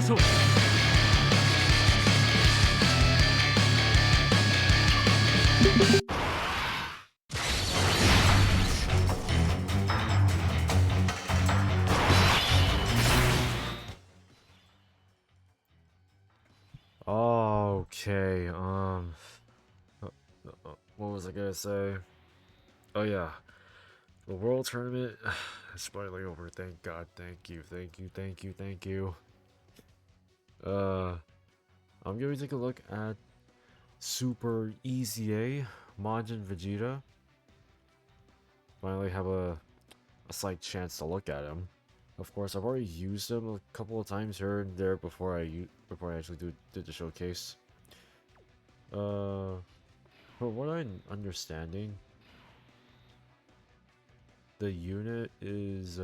しょう。Okay, what was I gonna say? Oh yeah, the World Tournament is finally over. Thank God. Thank you. Thank you. Thank you. Thank you. I'm gonna take a look at Super EZA Majin Vegeta. Finally have a slight chance to look at him. Of course, I've already used him a couple of times here and there before I actually did the showcase. From what I'm understanding, the unit is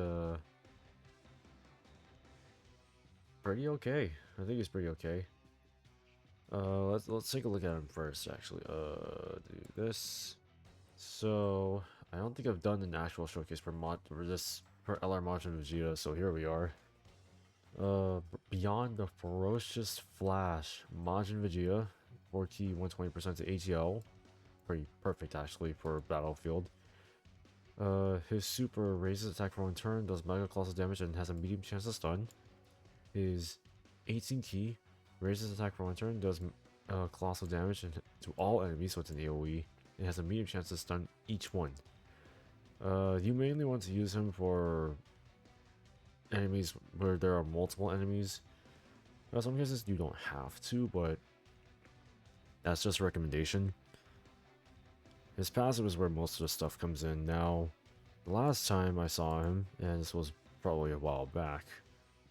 pretty okay. I think it's pretty okay. Let's take a look at him first. Actually, do this. So I don't think I've done an actual showcase for LR Majin Vegeta. So here we are. Beyond the ferocious flash, Majin Vegeta, 4T 120% to ATL, pretty perfect actually for Battlefield. His super raises attack for one turn, does mega colossal damage, and has a medium chance to stun. His 18 key raises attack for one turn, does colossal damage to all enemies, so it's an AoE. It has a medium chance to stun each one. You mainly want to use him for enemies where there are multiple enemies. In some cases you don't have to, but that's just a recommendation. His passive is where most of the stuff comes in. Now, the last time I saw him, and this was probably a while back.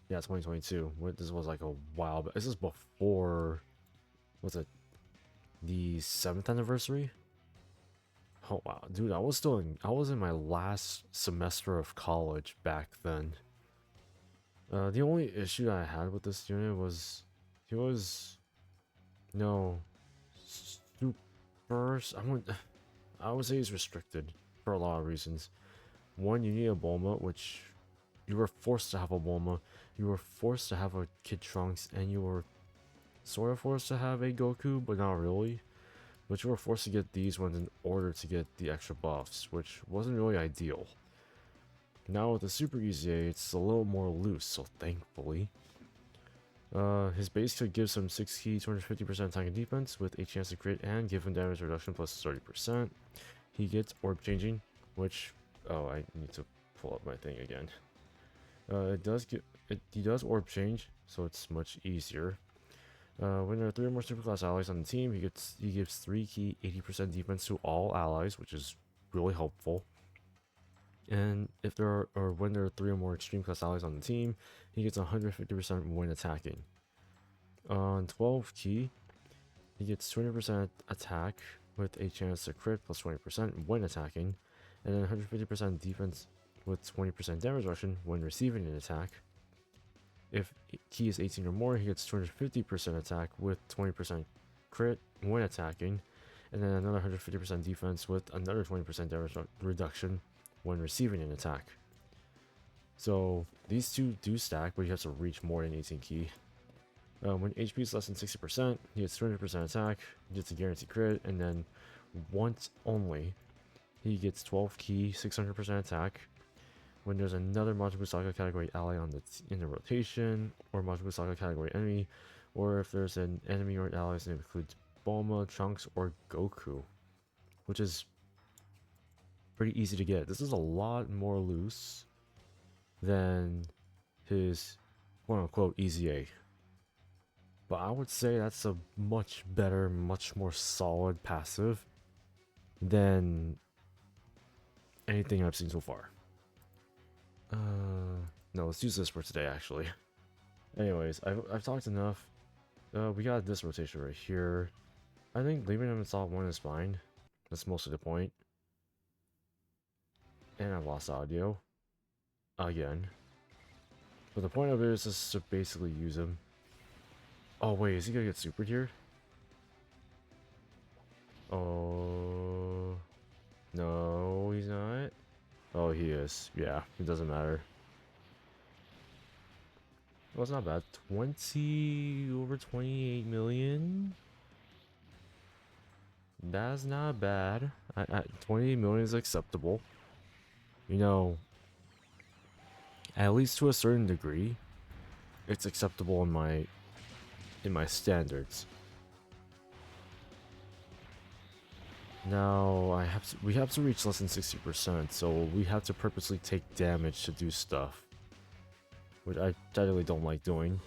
Yeah, 2022. This was like a while back. This is before, what's it? The 7th anniversary? Oh wow, dude, I was in my last semester of college back then. The only issue I had with this unit was he was super. I would say he's restricted for a lot of reasons. One, you need a Bulma, which you were forced to have a Bulma. You were forced to have a Kid Trunks, and you were sort of forced to have a Goku, but not really. But you were forced to get these ones in order to get the extra buffs, which wasn't really ideal. Now with the Super EZA, it's a little more loose, so thankfully. His base kill gives him 6 key, 250% attack and defense with a chance to crit and give him damage reduction plus 30%. He gets orb changing, which I need to pull up my thing again. He does orb change, so it's much easier. When there are 3 or more superclass allies on the team, he gives 3 key, 80% defense to all allies, which is really helpful. And when there are 3 or more extreme class allies on the team, he gets 150% when attacking. On 12 key, he gets 20% attack with a chance to crit plus 20% when attacking, and then 150% defense with 20% damage reduction when receiving an attack. If key is 18 or more, he gets 250% attack with 20% crit when attacking, and then another 150% defense with another 20% damage reduction when receiving an attack. So these two do stack, but you have to reach more than 18 key. When HP is less than 60%, he gets 200% attack, gets a guaranteed crit, and then once only, he gets 12 key, 600% attack. When there's another Majin Buu Saga category ally in the rotation, or Majin Buu Saga category enemy, or if there's an enemy or ally that includes Bulma, Trunks, or Goku, which is pretty easy to get. This is a lot more loose than his quote-unquote EZA. But I would say that's a much better, much more solid passive than anything I've seen so far. No, let's use this for today, actually. Anyways, I've talked enough. We got this rotation right here. I think leaving him in slot 1 is fine. That's mostly the point. And I've lost audio. Again. But the point of it is just to basically use him. Oh wait, is he gonna get supered here? Oh... No, he's not. Oh, he is. Yeah, it doesn't matter. Well, it's not bad. 20 over 28 million. That's not bad. 28 million is acceptable. You know, at least to a certain degree, it's acceptable in my standards. Now we have to reach less than 60%, so we have to purposely take damage to do stuff, which I generally don't like doing.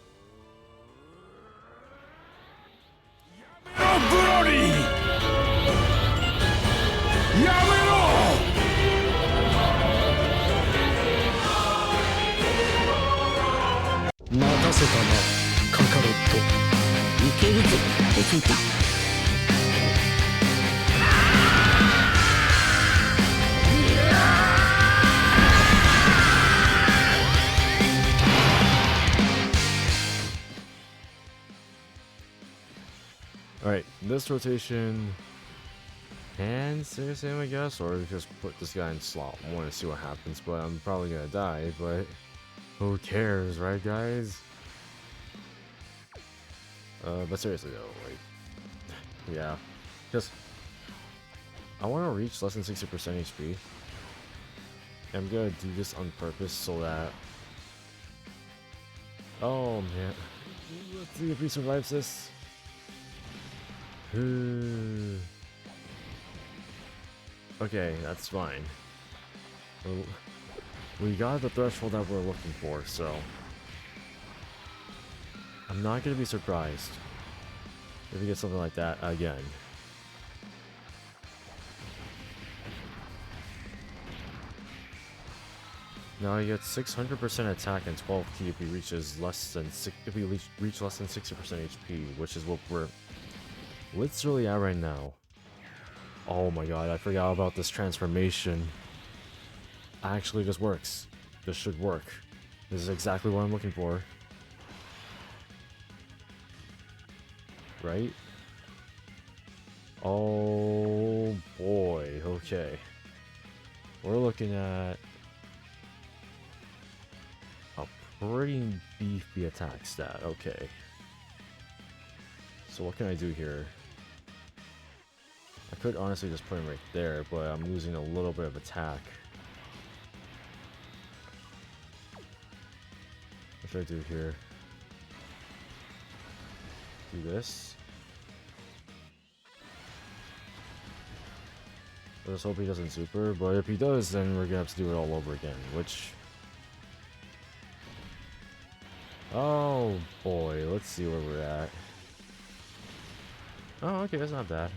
Alright, this rotation can stay the same, I guess, or just put this guy in slot. I want to see what happens, but I'm probably gonna die, but who cares, right, guys? But seriously though, like, yeah, just I want to reach less than 60% HP. I'm gonna do this on purpose so that, oh man, let's see if he survives this. Okay, that's fine. We got the threshold that we're looking for, so I'm not gonna be surprised if we get something like that again. Now he gets 600% attack and 12 ki if he reaches less than reach less than 60% HP, which is what we're literally at right now. Oh my god, I forgot about this transformation. Actually, this works. This should work. This is exactly what I'm looking for. Right? Oh boy, okay. We're looking at a pretty beefy attack stat, okay. So what can I do here? I could honestly just put him right there, but I'm losing a little bit of attack. What should I do here? Do this. Let's hope he doesn't super, but if he does, then we're gonna have to do it all over again, which... Oh boy, let's see where we're at. Oh, okay, that's not bad.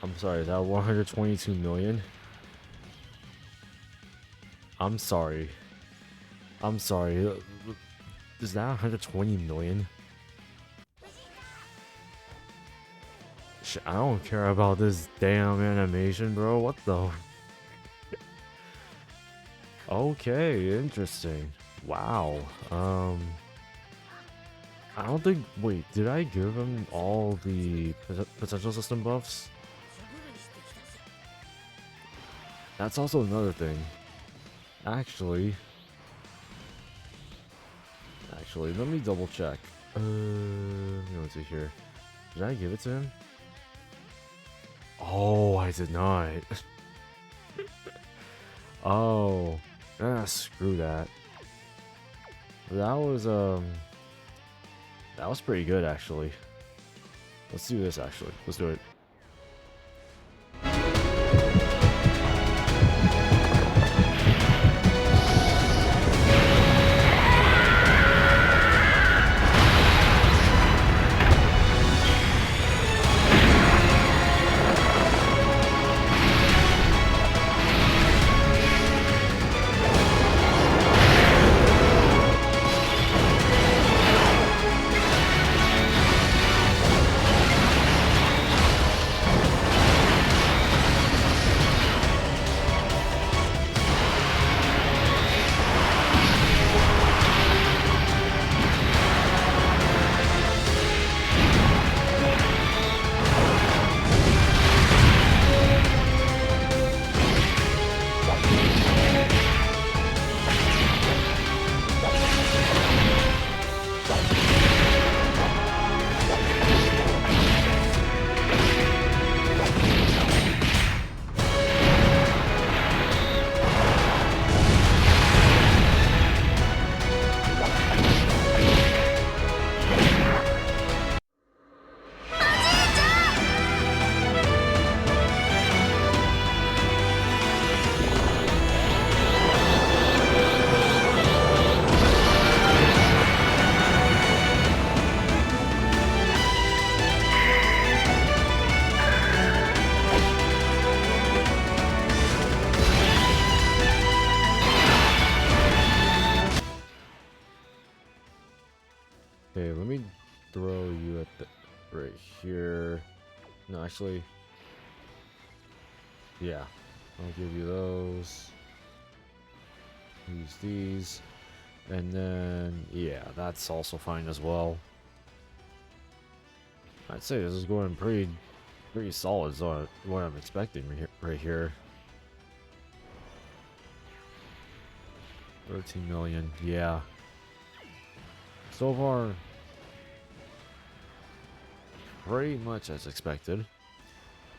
I'm sorry, is that 122 million? I'm sorry. I'm sorry. Is that 120 million? Shit, I don't care about this damn animation, bro. What the? Okay, interesting. Wow. I don't think... Wait, did I give him all the potential system buffs? That's also another thing. Actually, let me double check. Let's see here. Did I give it to him? Oh, I did not. Oh, screw that. That was pretty good, actually. Let's do this, actually. Let's do it. throw you at the right here. No, actually, yeah, I'll give you those. Use these, and then yeah, that's also fine as well. I'd say this is going pretty solid. So what I'm expecting right here. 13 million, yeah. So far, pretty much as expected.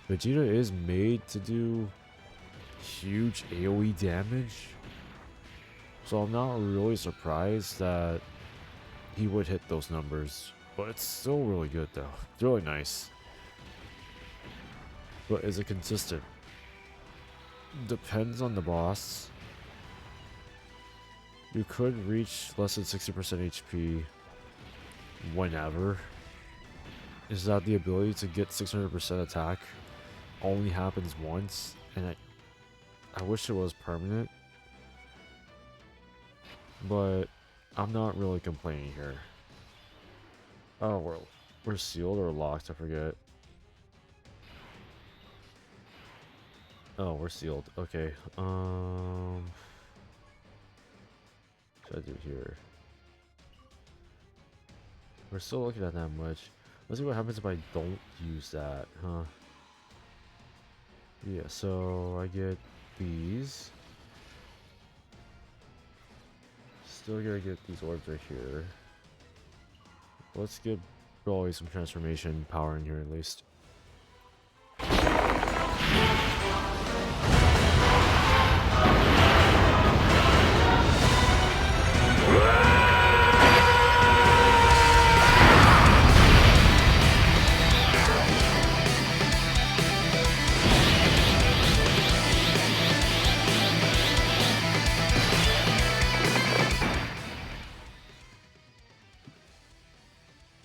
Vegeta is made to do huge AoE damage, so I'm not really surprised that he would hit those numbers. But it's still really good though. It's really nice. But is it consistent? Depends on the boss. You could reach less than 60% HP whenever. Is that the ability to get 600% attack only happens once, and I wish it was permanent, but I'm not really complaining here. Oh, we're sealed or locked, I forget. Oh, we're sealed. Okay. What should I do here? We're still looking at that much. Let's see what happens if I don't use that, huh? Yeah, so I get these. Still gotta get these orbs right here. Let's get probably some transformation power in here at least.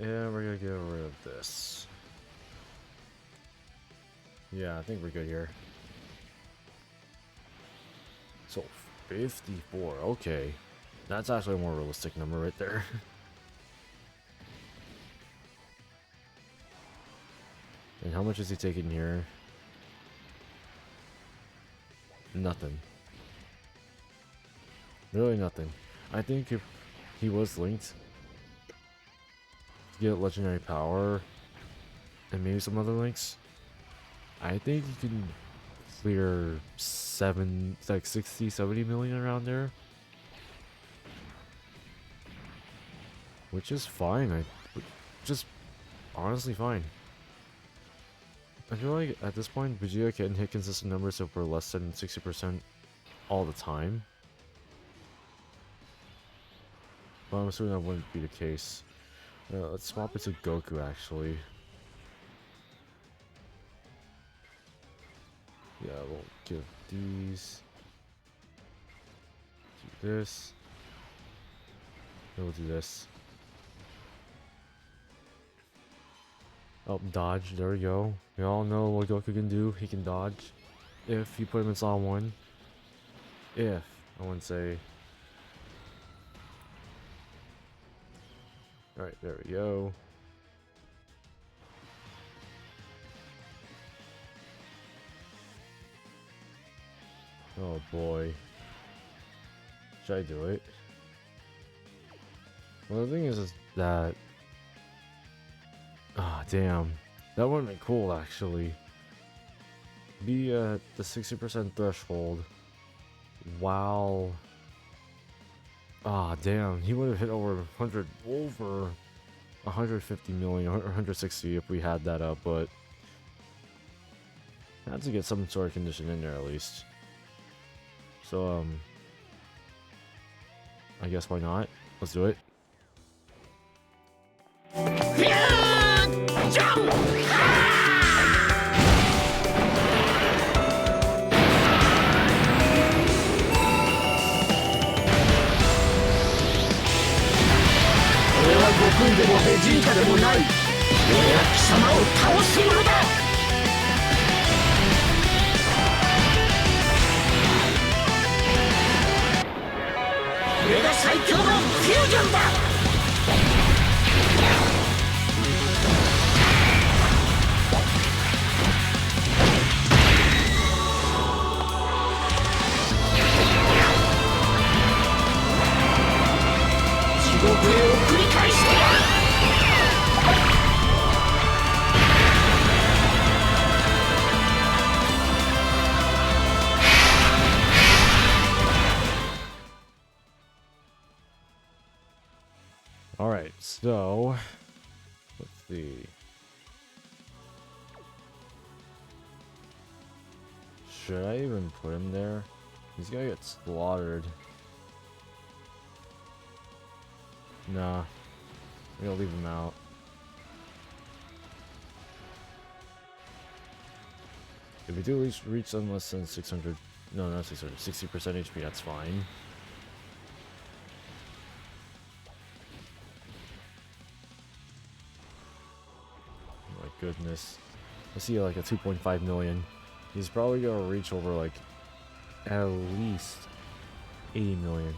Yeah, we're gonna get rid of this. Yeah, I think we're good here. So, 54, okay. That's actually a more realistic number right there. And how much is he taking here? Nothing. Really nothing. I think if he was linked, get legendary power and maybe some other links, I think you can clear 60-70 million around there, which is fine. Just honestly fine. I feel like at this point Vegeta can hit consistent numbers if we're less than 60% all the time, but I'm assuming that wouldn't be the case. Let's swap it to Goku actually. Yeah, we'll give these. Do this. And we'll do this. Oh, dodge. There we go. We all know what Goku can do. He can dodge. If you put him in slot 1. If. I wouldn't say. Alright, there we go. Oh boy. Should I do it? Well, the thing is that... Ah, damn. That would have been cool, actually. Be at the 60% threshold while... Ah, damn. He would have hit over 150 million or 160 if we had that up, but... I had to get some sort of condition in there at least. So, I guess why not? Let's do it. ご不明を繰り返したわ。Alright, so let's see. Should I even put him there? He's gonna get slaughtered. Nah, I'm gonna leave him out. If we do reach them less than 600, no, not 600, 60% HP, that's fine. Oh my goodness. I see like a 2.5 million. He's probably gonna reach over like at least 80 million.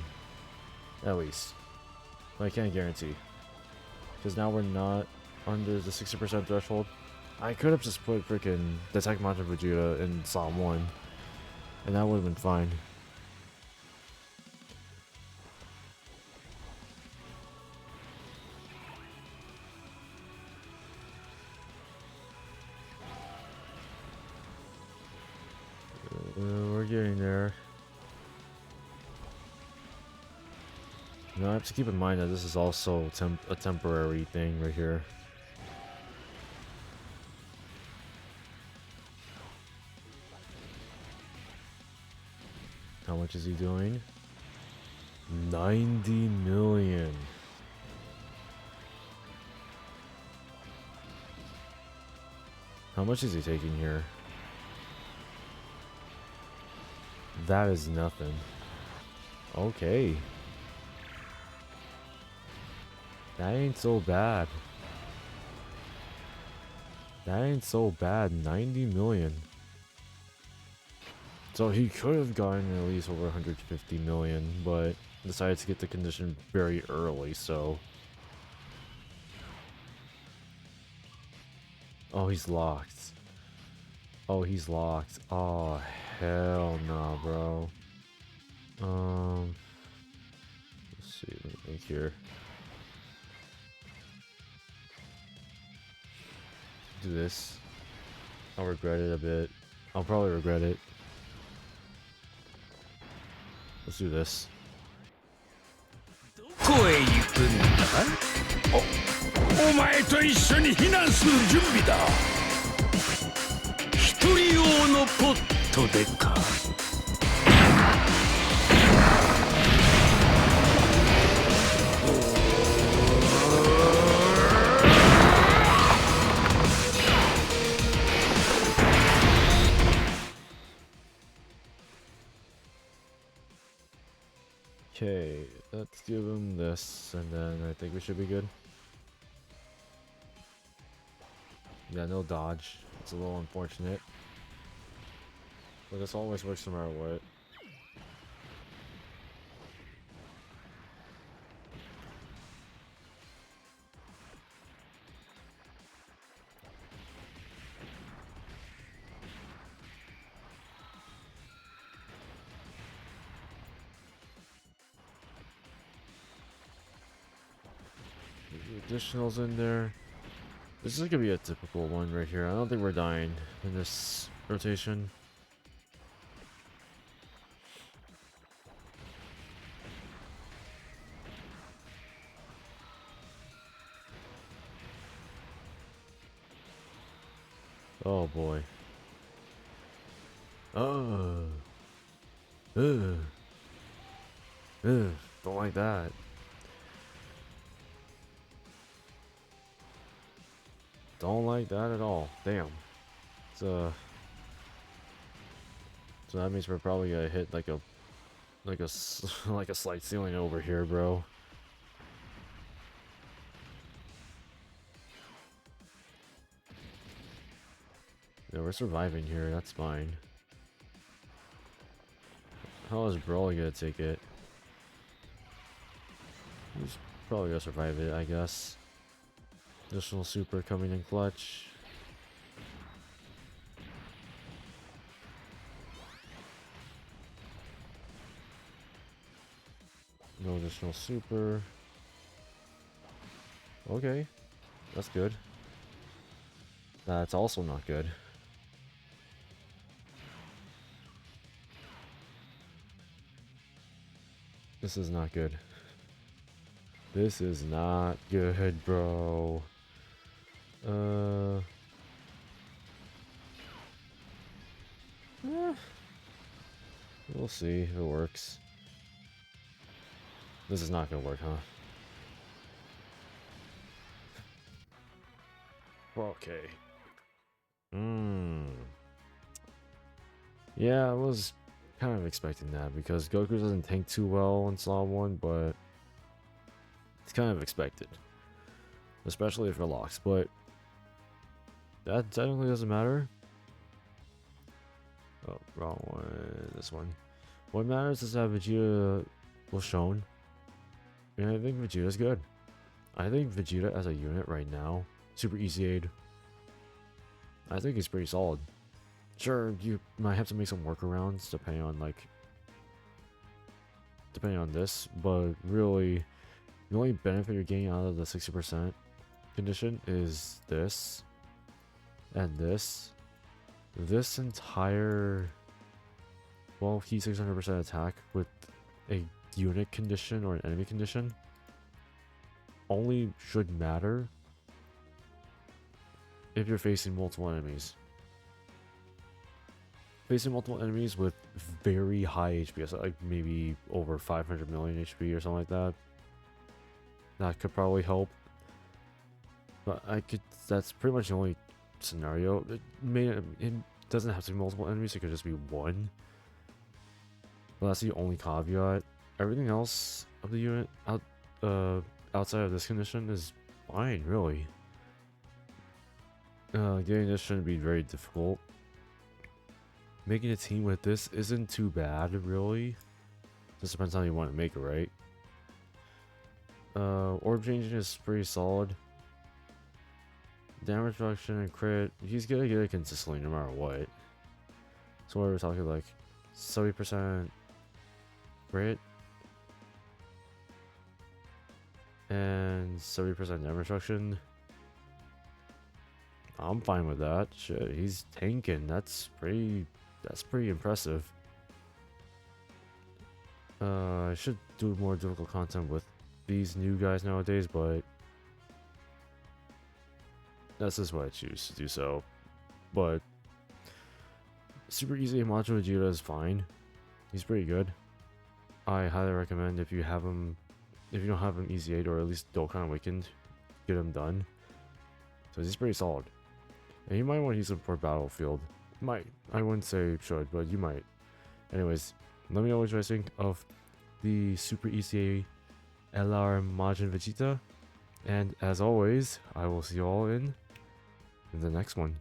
At least. But I can't guarantee. Because now we're not under the 60% threshold. I could have just put freaking Daima Majin Vegeta in Psalm 1. And that would have been fine. We're getting there. Now I have to keep in mind that this is also a temporary thing right here. How much is he doing? 90 million. How much is he taking here? That is nothing. Okay. That ain't so bad. That ain't so bad. 90 million. So he could have gotten at least over 150 million, but decided to get the condition very early, so. Oh, he's locked. Oh, he's locked. Oh, hell nah, bro. Let's see, let me think here. Do this. I'll regret it a bit. I'll probably regret it. Let's do this. どこへ行くんだ？お前と一緒に避難する準備だ。一人用のポットでか。Okay, let's give him this, and then I think we should be good. Yeah, no dodge. It's a little unfortunate. But this always works no matter what. Additionals in there. This is gonna be a typical one right here. I don't think we're dying in this rotation. Oh boy. Oh. Ugh. Ugh. Don't like that. Don't like that at all. Damn. So that means we're probably gonna hit like a like a slight ceiling over here, bro. Yeah, we're surviving here. That's fine. How is Broly gonna take it? He's probably gonna survive it, I guess. Additional super coming in clutch. No additional super. Okay, that's good. That's also not good. This is not good. This is not good, bro. We'll see if it works. This is not gonna work, huh? Okay. Yeah, I was kind of expecting that because Goku doesn't tank too well in Slot 1, but it's kind of expected. Especially if it locks, but that technically doesn't matter. Oh, wrong one. This one. What matters is that Vegeta was shown. And I think Vegeta's good. I think Vegeta as a unit right now, Super Easy Aid, I think he's pretty solid. Sure, you might have to make some workarounds depending on this, but really, the only benefit you're getting out of the 60% condition is this, and this. This entire, well, key 600% attack with a unit condition or an enemy condition only should matter if you're facing multiple enemies. Facing multiple enemies with very high HP, so like maybe over 500 million HP or something like that. That could probably help. But that's pretty much the only scenario. It doesn't have to be multiple enemies, it could just be one. But that's the only caveat. Everything else of the unit outside of this condition is fine, really. Getting this shouldn't be very difficult. Making a team with this isn't too bad, really. Just depends how you want to make it, right? Orb changing is pretty solid. Damage reduction and crit, he's gonna get it consistently no matter what. So we're talking like 70% crit and 70% damage reduction. I'm fine with that. Shit, he's tanking. That's pretty impressive. I should do more difficult content with these new guys nowadays, but that's just what I choose to do so. But Super Easy Majin Vegeta is fine. He's pretty good. I highly recommend if you have him, if you don't have him Easy 8 or at least Dokkan Awakened, get him done. So he's pretty solid. And you might want to use him for Battlefield. Might. I wouldn't say should, but you might. Anyways, let me know what you guys think of the Super EZA Majin Vegeta. And as always, I will see you all in the next one.